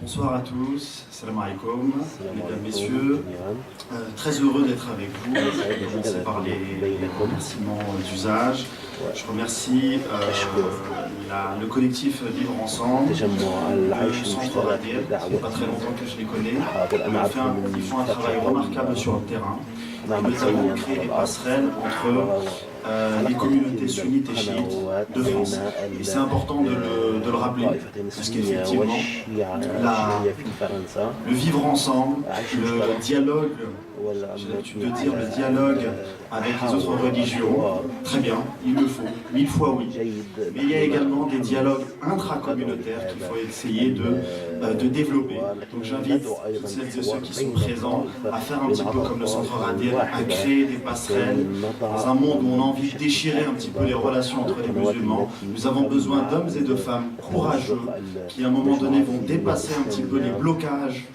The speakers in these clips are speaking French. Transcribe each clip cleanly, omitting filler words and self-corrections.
Bonsoir à tous, salam alaikum, mesdames, messieurs, très heureux d'être avec vous. Je vais commencer par les remerciements d'usage. Je remercie le collectif Vivre Ensemble, le Centre Radir, ça fait pas très longtemps que je les connais. Ils font un travail remarquable sur le terrain. Nous avons créé des passerelles entre les communautés sunnites et chiites de France. Et c'est important de le rappeler, parce qu'effectivement, le vivre ensemble, le dialogue, j'ai l'habitude de dire le dialogue avec les autres religions, très bien, il le faut, 1000 fois oui. Mais il y a également des dialogues intracommunautaires qu'il faut essayer de développer. Donc j'invite toutes celles et ceux qui sont présents à faire un petit peu comme le Centre Radir, à créer des passerelles dans un monde où on a envie de déchirer un petit peu les relations entre les musulmans. Nous avons besoin d'hommes et de femmes courageux qui à un moment donné vont dépasser un petit peu les blocages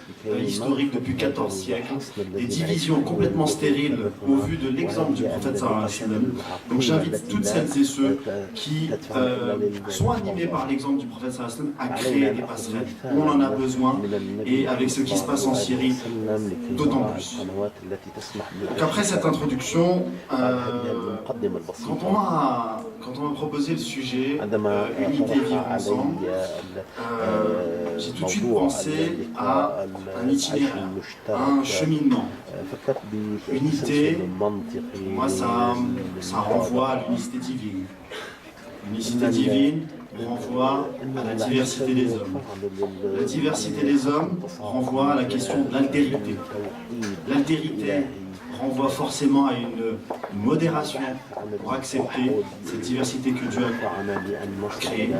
historiques depuis 14 siècles, des divisions complètement stériles au vu de l'exemple du prophète sallallahu alayhi wa sallam. Donc j'invite toutes celles et ceux qui sont animés par l'exemple du prophète sallallahu alayhi wa sallam à créer des passerelles. On en a besoin, et avec ce qui se passe en Syrie, d'autant plus. Donc après cette introduction, quand on m'a proposé le sujet, Unité Vivre Ensemble, j'ai tout de suite pensé à un itinéraire, à un cheminement. Unité, moi ça renvoie à l'unicité divine. L'unicité divine renvoie à la diversité des hommes. La diversité des hommes renvoie à la question de l'altérité. L'altérité renvoie forcément à une modération pour accepter cette diversité que Dieu a créée.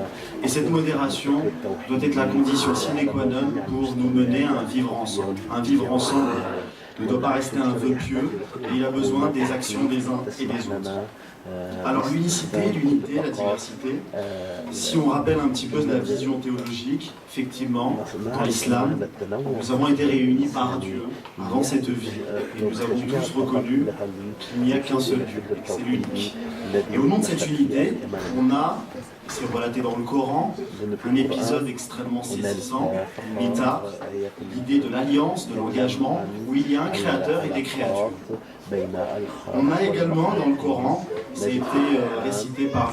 Et cette modération doit être la condition sine qua non pour nous mener à un vivre ensemble. Un vivre ensemble ne doit pas rester un vœu pieux, et il a besoin des actions des uns et des autres. Alors l'unicité, l'unité, la diversité, si on rappelle un petit peu de la vision théologique, effectivement, dans l'islam, nous avons été réunis par Dieu avant cette vie, et nous avons tous reconnu qu'il n'y a qu'un seul Dieu, c'est l'unique. Et au nom de cette unité, on a, c'est relaté dans le Coran, un épisode extrêmement saisissant, l'Ita, l'idée de l'alliance, de l'engagement, où il y a un créateur et des créatures. On a également dans le Coran, ça a été récité par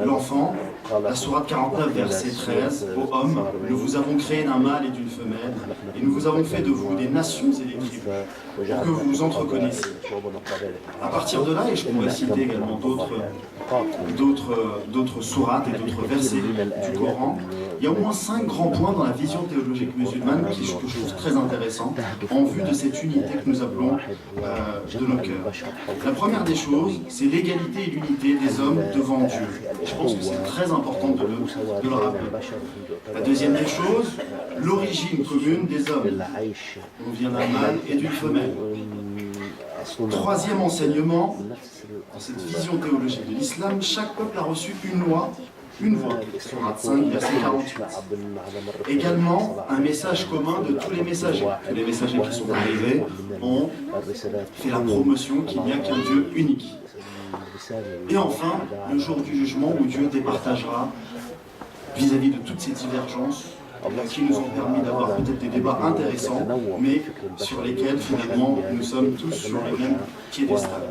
l'enfant, la sourate 49, verset 13, ô hommes, nous vous avons créé d'un mâle et d'une femelle, et nous vous avons fait de vous des nations et des tribus, pour que vous vous entreconnaissiez. À partir de là, et je pourrais citer également d'autres sourates et d'autres versets du Coran, il y a au moins 5 grands points dans la vision théologique musulmane que je trouve très intéressant en vue de cette unité que nous appelons de nos cœurs. La première des choses, c'est l'égalité et l'unité des hommes devant Dieu. Et je pense que c'est très important de le rappeler. La deuxième des choses, l'origine commune des hommes. On vient d'un mâle et d'une femelle. Troisième enseignement, dans cette vision théologique de l'islam, chaque peuple a reçu une loi, une voix, Sourate 5, verset 48. Également, un message commun de tous les messagers. Tous les messagers qui sont arrivés ont fait la promotion qu'il n'y a qu'un Dieu unique. Et enfin, le jour du jugement où Dieu départagera vis-à-vis de toutes ces divergences qui nous ont permis d'avoir peut-être des débats intéressants, mais sur lesquels finalement nous sommes tous sur le même piédestal.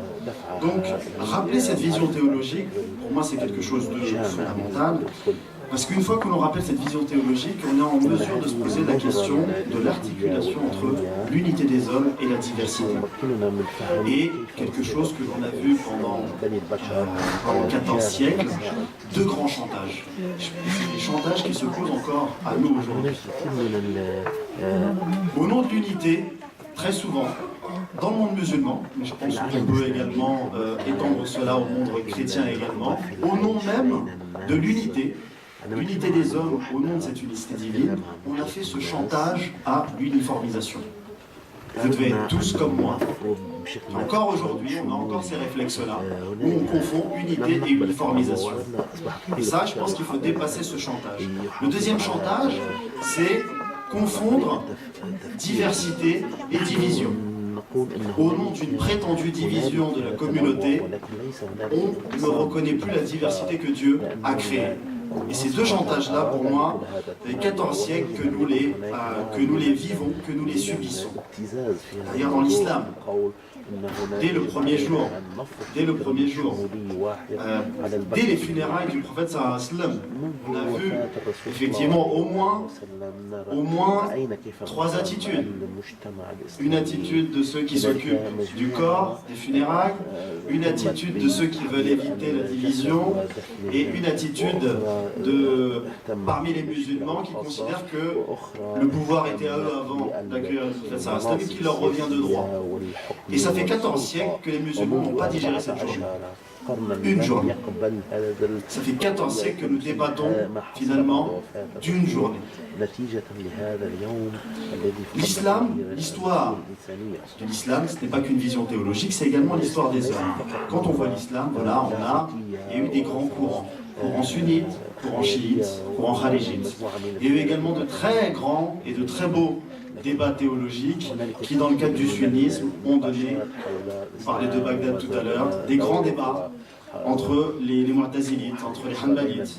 Donc, rappeler cette vision théologique, pour moi c'est quelque chose de fondamental, parce qu'une fois que l'on rappelle cette vision théologique, on est en mesure de se poser la question de l'articulation entre l'unité des hommes et la diversité. Et quelque chose que l'on a vu pendant 14 siècles, deux grands chantages. Des chantages qui se posent encore à nous aujourd'hui. Au nom de l'unité, très souvent, dans le monde musulman, mais je pense qu'on peut également étendre cela au monde chrétien également, au nom même de l'unité, l'unité des hommes, au nom de cette unicité divine, on a fait ce chantage à l'uniformisation. Vous devez être tous comme moi. Encore aujourd'hui, on a encore ces réflexes-là, où on confond unité et uniformisation. Et ça, je pense qu'il faut dépasser ce chantage. Le deuxième chantage, c'est confondre diversité et division. Au nom d'une prétendue division de la communauté, on ne reconnaît plus la diversité que Dieu a créée. Et ces deux chantages-là, pour moi, les 14 siècles que nous les vivons, que nous les subissons. D'ailleurs, dans l'islam, dès le premier jour, dès les funérailles du prophète sallallahu alayhi wa sallam, on a vu effectivement au moins trois attitudes. Une attitude de ceux qui s'occupent du corps, des funérailles, une attitude de ceux qui veulent éviter la division, et une attitude parmi les musulmans qui considèrent que le pouvoir était à eux avant d'accueillir le prophète sallallahu alayhi wa sallam et qu'il leur revient de droit. Et ça fait 14 siècles que les musulmans n'ont pas digéré cette journée. Une journée. Ça fait 14 siècles que nous débattons finalement d'une journée. L'islam, l'histoire de l'islam, ce n'est pas qu'une vision théologique, c'est également l'histoire des hommes. Quand on voit l'islam, voilà, il y a eu des grands courants. Courant sunnite, courant chiite, courant khalijite. Il y a eu également de très grands et de très beaux débats théologiques qui, dans le cadre du sunnisme, ont donné, vous parlez de Bagdad tout à l'heure, des grands débats entre les Mu'tazilites, entre les Hanbalites.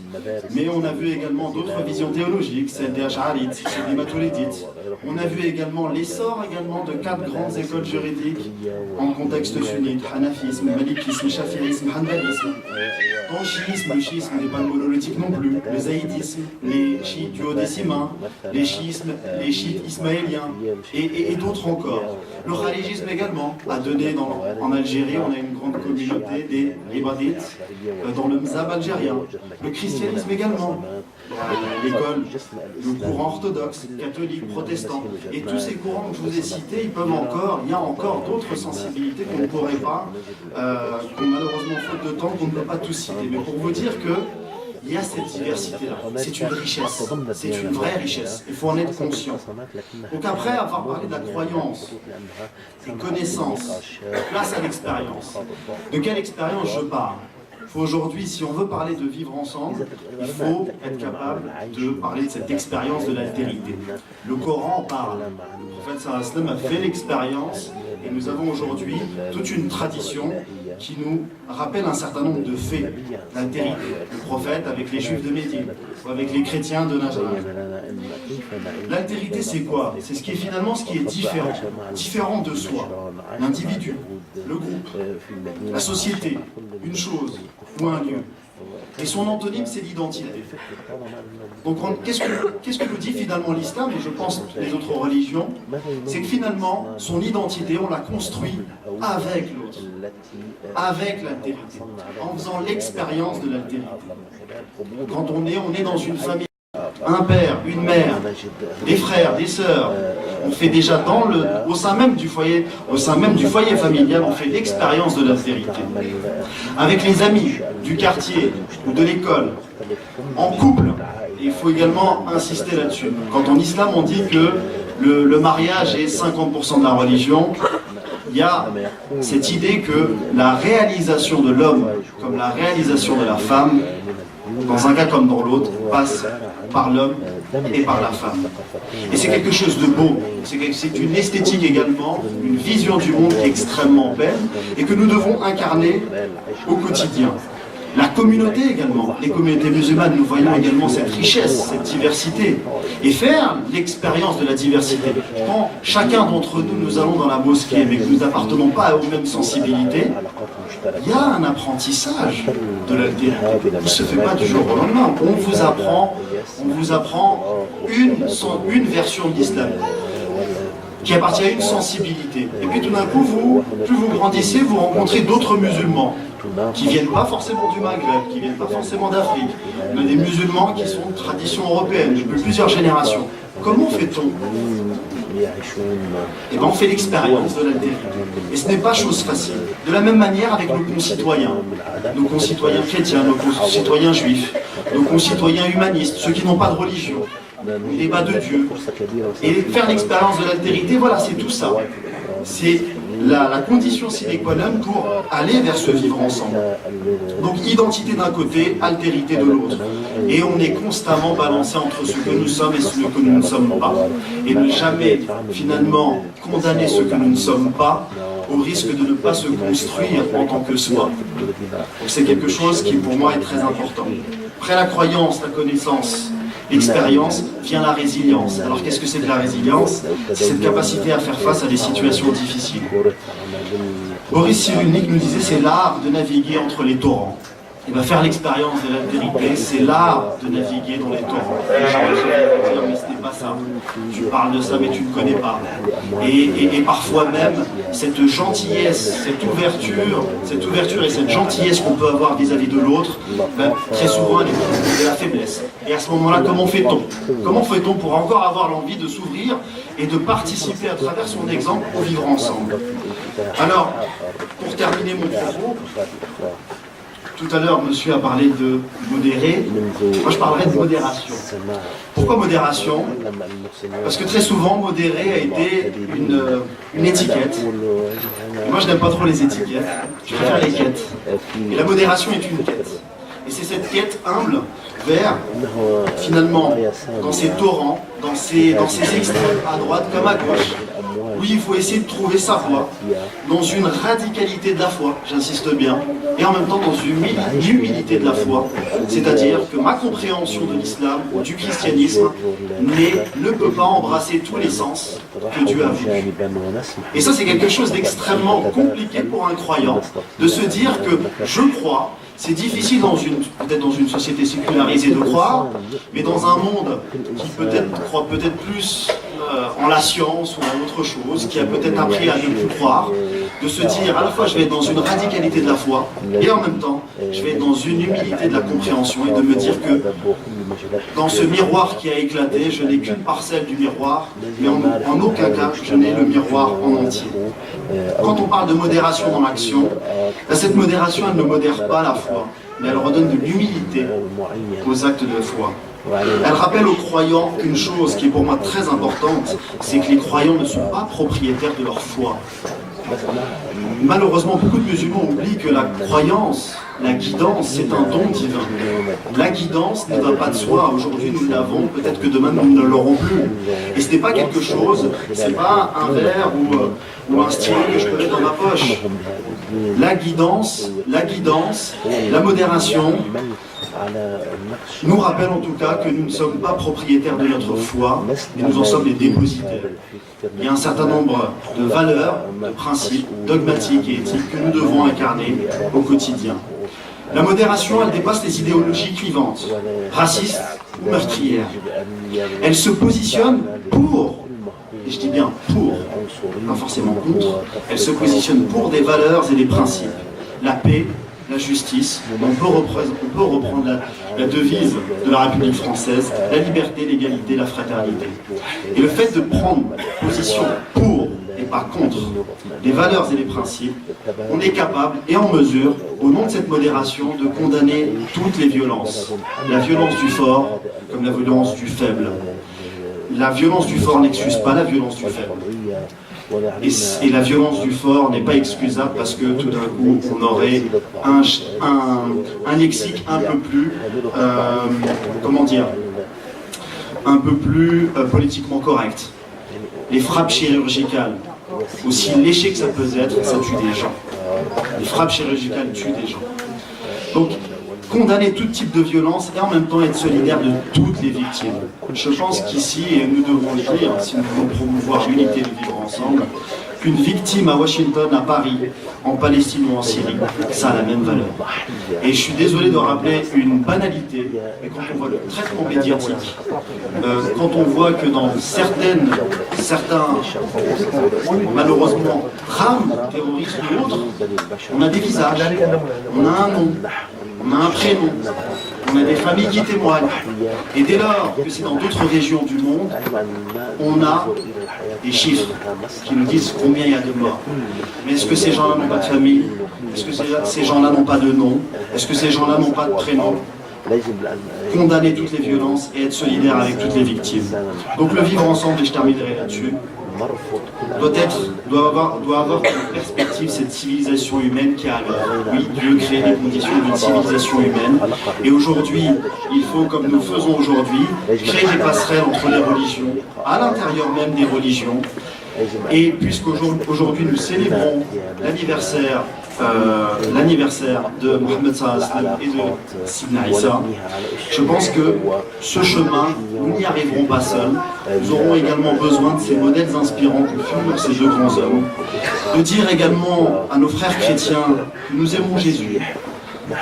Mais on a vu également d'autres visions théologiques, celles des Ash'arites, celles des Maturidites. On a vu également l'essor de 4 grandes écoles juridiques en contexte sunnite, Hanafisme, Malikisme, Shafi'isme, Hanbalisme. Dans le chiisme n'est pas monolithique non plus, le zaïdisme, les chiites duodécimains, les chiites ismaéliens et d'autres encore. Le khalijisme également a donné en Algérie, on a une grande communauté des Ibadites dans le Mzab algérien. Le christianisme également, l'école, le courant orthodoxe, catholique, protestant. Et tous ces courants que je vous ai cités, il y a encore d'autres sensibilités qu'on ne pourrait pas, qu'on malheureusement faute de temps, qu'on ne peut pas tous citer. Mais pour vous dire que il y a cette diversité-là, c'est une richesse, c'est une vraie richesse, il faut en être conscient. Donc après avoir parlé de la croyance, des connaissances, place à l'expérience. De quelle expérience je parle? Aujourd'hui, si on veut parler de vivre ensemble, il faut être capable de parler de cette expérience de l'altérité. Le Coran en parle. Le prophète sallallahu alayhi wa sallam a fait l'expérience et nous avons aujourd'hui toute une tradition qui nous rappelle un certain nombre de faits d'altérité. Le prophète avec les juifs de Médine ou avec les chrétiens de Najran. L'altérité, c'est quoi? C'est ce qui est différent de soi. L'individu, le groupe, la société, une chose ou un lieu. Et son antonyme, c'est l'identité. Donc qu'est-ce que nous dit finalement l'islam, et je pense les autres religions? C'est que finalement, son identité, on la construit avec l'autre, avec l'altérité, en faisant l'expérience de l'altérité. Quand on est dans une famille, un père, une mère, des frères, des sœurs, on fait déjà au sein même du foyer familial, on fait l'expérience de l'altérité. Avec les amis du quartier ou de l'école, en couple, il faut également insister là-dessus. Quand en islam on dit que le mariage est 50% de la religion, il y a cette idée que la réalisation de l'homme, comme la réalisation de la femme, dans un cas comme dans l'autre, passe par l'homme et par la femme. Et c'est quelque chose de beau, c'est une esthétique également, une vision du monde qui est extrêmement belle et que nous devons incarner au quotidien. La communauté également, les communautés musulmanes, nous voyons également cette richesse, cette diversité, et faire l'expérience de la diversité. Quand chacun d'entre nous, nous allons dans la mosquée, mais que nous n'appartenons pas aux mêmes sensibilités, il y a un apprentissage de l'altérité qui ne se fait pas du jour au lendemain. On vous apprend une version de l'islam qui appartient à une sensibilité. Et puis tout d'un coup, plus vous grandissez, vous rencontrez d'autres musulmans qui ne viennent pas forcément du Maghreb, qui ne viennent pas forcément d'Afrique. On a des musulmans qui sont de tradition européenne, depuis plusieurs générations. Comment fait-on? Eh bien, on fait l'expérience de l'altérité. Et ce n'est pas chose facile. De la même manière avec nos concitoyens chrétiens, nos concitoyens juifs, nos concitoyens humanistes, ceux qui n'ont pas de religion, il n'est pas de Dieu. Et faire l'expérience de l'altérité, voilà, c'est tout ça. C'est la condition sine qua non pour aller vers ce vivre ensemble. Donc identité d'un côté, altérité de l'autre. Et on est constamment balancé entre ce que nous sommes et ce que nous ne sommes pas. Et ne jamais finalement condamner ce que nous ne sommes pas, au risque de ne pas se construire en tant que soi. Donc c'est quelque chose qui pour moi est très important. Après la croyance, la connaissance, l'expérience, vient la résilience. Alors qu'est-ce que c'est que la résilience? C'est cette capacité à faire face à des situations difficiles. Boris Cyrulnik nous disait c'est l'art de naviguer entre les torrents. Il va faire l'expérience de la vérité, c'est l'art de naviguer dans les torrents. Les gens vont dire mais ce n'est pas ça. Tu parles de ça mais tu ne connais pas. Et parfois même cette gentillesse, cette ouverture et cette gentillesse qu'on peut avoir vis-à-vis de l'autre, ben, très souvent elle est de la faiblesse. Et à ce moment-là, comment fait-on? Comment fait-on pour encore avoir l'envie de s'ouvrir et de participer à travers son exemple au vivre ensemble? Alors, pour terminer mon propos, tout à l'heure, monsieur a parlé de modérer. Moi, je parlerai de modération. Pourquoi modération? Parce que très souvent, modérer a été une étiquette. Et moi, je n'aime pas trop les étiquettes. Je préfère les quêtes. Et la modération est une quête. Et c'est cette quête humble vers, finalement, dans ces torrents, dans ces extrêmes à droite comme à gauche, où il faut essayer de trouver sa voie, dans une radicalité de la foi, j'insiste bien, et en même temps dans une humilité de la foi, c'est-à-dire que ma compréhension de l'islam ou du christianisme ne peut pas embrasser tous les sens que Dieu a voulu. Et ça, c'est quelque chose d'extrêmement compliqué pour un croyant, de se dire que je crois. C'est difficile peut-être dans une société sécularisée de croire, mais dans un monde qui peut-être croit peut-être plus en la science ou en autre chose, qui a peut-être appris à ne plus croire, de se dire à la fois je vais être dans une radicalité de la foi et en même temps je vais être dans une humilité de la compréhension et de me dire que dans ce miroir qui a éclaté, je n'ai qu'une parcelle du miroir, mais en aucun cas je n'ai le miroir en entier. Quand on parle de modération dans l'action, cette modération elle ne modère pas la foi, mais elle redonne de l'humilité aux actes de foi. Elle rappelle aux croyants une chose qui est pour moi très importante, c'est que les croyants ne sont pas propriétaires de leur foi. Malheureusement, beaucoup de musulmans oublient que la croyance, la guidance, c'est un don divin. La guidance ne va pas de soi. Aujourd'hui, nous l'avons, peut-être que demain, nous ne l'aurons plus. Et ce n'est pas quelque chose, ce n'est pas un verre ou un stylo que je peux mettre dans ma poche. La guidance, la modération, nous rappelle en tout cas que nous ne sommes pas propriétaires de notre foi, mais nous en sommes les dépositaires. Il y a un certain nombre de valeurs, de principes dogmatiques et éthiques que nous devons incarner au quotidien. La modération, elle dépasse les idéologies clivantes, racistes ou meurtrières. Elle se positionne pour, et je dis bien pour, pas forcément contre, elle se positionne pour des valeurs et des principes. La paix, la justice, on peut reprendre la devise de la République française, la liberté, l'égalité, la fraternité. Et le fait de prendre position pour et pas contre les valeurs et les principes, on est capable et en mesure, au nom de cette modération, de condamner toutes les violences. La violence du fort comme la violence du faible. La violence du fort n'excuse pas la violence du faible. Et la violence du fort n'est pas excusable parce que tout d'un coup on aurait un lexique un peu plus, comment dire, un peu plus politiquement correct. Les frappes chirurgicales, aussi léchées que ça peut être, ça tue des gens. Les frappes chirurgicales tuent des gens. Donc, condamner tout type de violence et en même temps être solidaire de toutes les victimes. Je pense qu'ici, et nous devons le dire, si nous voulons promouvoir l'unité de vivre ensemble, qu'une victime à Washington, à Paris, en Palestine ou en Syrie, ça a la même valeur. Et je suis désolé de rappeler une banalité, mais quand on voit le traitement médiatique, quand on voit que dans certains, malheureusement, drames terroristes ou autres, on a des visages, on a un nom, on a un prénom, on a des familles qui témoignent. Et dès lors que c'est dans d'autres régions du monde, on a des chiffres qui nous disent combien il y a de morts. Mais est-ce que ces gens-là n'ont pas de famille? Est-ce que ces gens-là n'ont pas de nom? Est-ce que ces gens-là n'ont pas de prénom? Condamner toutes les violences et être solidaire avec toutes les victimes. Donc le vivre ensemble, et je terminerai là-dessus, doit avoir comme perspective cette civilisation humaine qui a à l'œuvre. Oui, Dieu crée les conditions d'une civilisation humaine. Et aujourd'hui, il faut, comme nous faisons aujourd'hui, créer des passerelles entre les religions, à l'intérieur même des religions, Et puisqu'aujourd'hui nous célébrons l'anniversaire de Mohammed Sallallahu et de Sidna Issa, je pense que ce chemin, nous n'y arriverons pas seuls. Nous aurons également besoin de ces modèles inspirants que furent ces deux grands hommes. De dire également à nos frères chrétiens que nous aimons Jésus.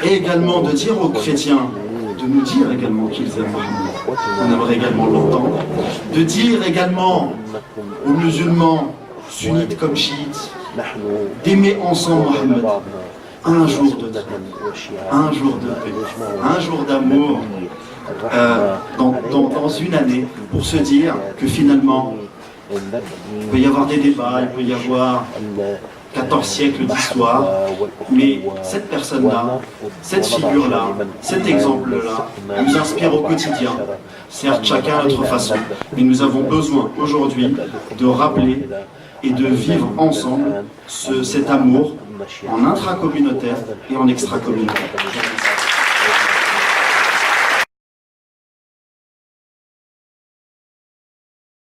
Et également de dire aux chrétiens, de nous dire également qu'ils aiment Mohammed. On aimerait également l'entendre. De dire également aux musulmans, sunnites comme chiites, d'aimer ensemble Mohammed. Un jour de paix, un jour de paix, un jour d'amour dans une année, pour se dire que finalement, il peut y avoir des débats, il peut y avoir 14 siècles d'histoire, mais cette personne-là, cette figure-là, cet exemple-là, nous inspire au quotidien, certes chacun à notre façon, mais nous avons besoin aujourd'hui de rappeler et de vivre ensemble cet amour en intracommunautaire et en extracommunautaire.